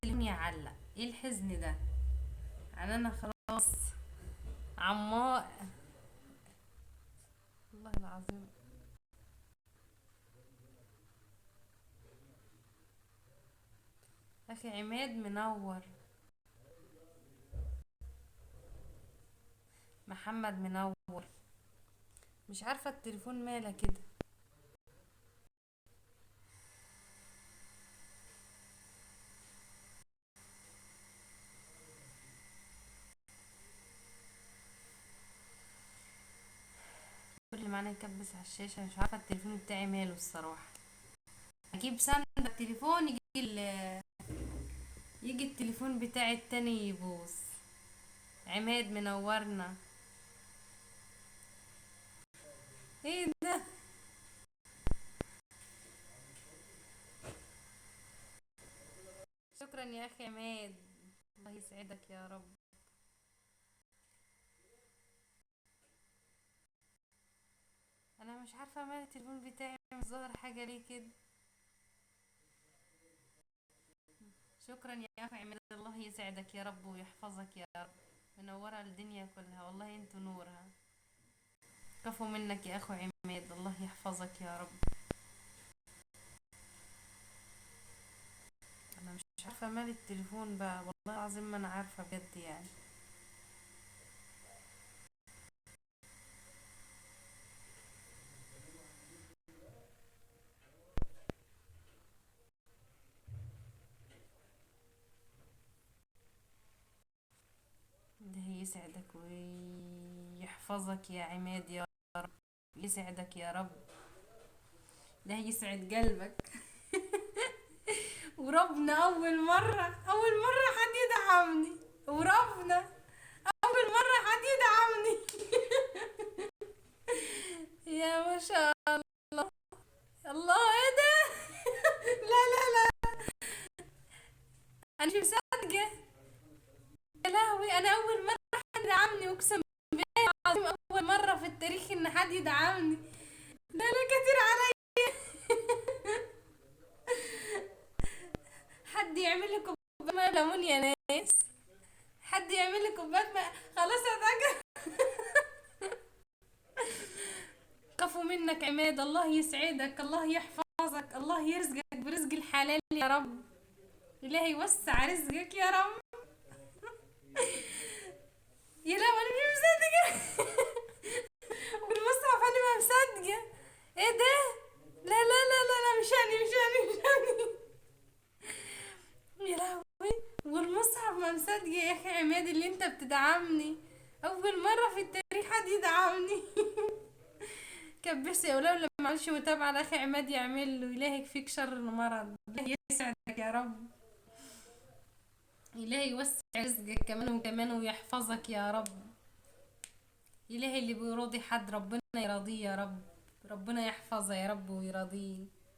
التليفون يعلق، ايه الحزن ده؟ يعني انا خلاص عماء. والله العظيم. اخي عماد منور. محمد منور. مش عارفة التليفون ماله كده. كل اللي معانا يكبس على الشاشة، مش عارفة التليفون بتاعي ماله الصراحة. اجيب سند التليفون يجي يجي التليفون بتاعي التاني يبوظ. عماد منورنا. ايه ده؟ شكرا يا اخي عماد. الله يسعدك يا رب. انا مش عارفة مال التليفون بتاعي مش ظاهر حاجة ليه كده. شكرا يا اخي عماد، الله يسعدك يا رب ويحفظك يا رب. منورة الدنيا كلها، والله انتوا نورها. كفو منك يا اخو عماد، الله يحفظك يا رب. انا مش عارفة مال التليفون بقى، والله العظيم ما انا عارفة بجد يعني. ده يسعدك ويحفظك يا عماد يا رب. يسعدك يا رب. ده يسعد قلبك. وربنا اول مرة حد يدعمني. وربنا اول مرة حد يدعمني. يا ما شاء الله، ايه ده؟ لا لا لا، انا مش مصدقة. يا لهوي، انا اول مرة حد يدعمني، اقسم بالله العظيم اول مرة في التاريخ ان حد يدعمني. ده انا كتير علي. حد يعمل لي كوباية ميه ليمون يا ناس. حد يعمل لي كوباية ميه. خلاص اتاكل. كفو منك عماد، الله يسعدك، الله يحفظك، الله يرزقك برزق الحلال يا رب. إلهي يوسع رزقك يا رب. يا لا انا مش مصدقة. والمصحف انا ما مصدقة. ايه ده؟ لا لا لا لا لا، مش أنا. يا لهوي. والمصحف ما مصدقة يا اخي عماد اللي انت بتدعمني. اول مرة في التاريخ حد يدعمني. كبس يا ولو لما معلش متابعة الاخي عماد يعمل له. الهي يكفيك شر المرض، الله يسعدك يا رب. إلهي يوسع رزقك كمان وكمان ويحفظك يا رب. إلهي اللي بيراضي حد ربنا يراضيه يا رب. ربنا يحفظه يا رب ويراضيه.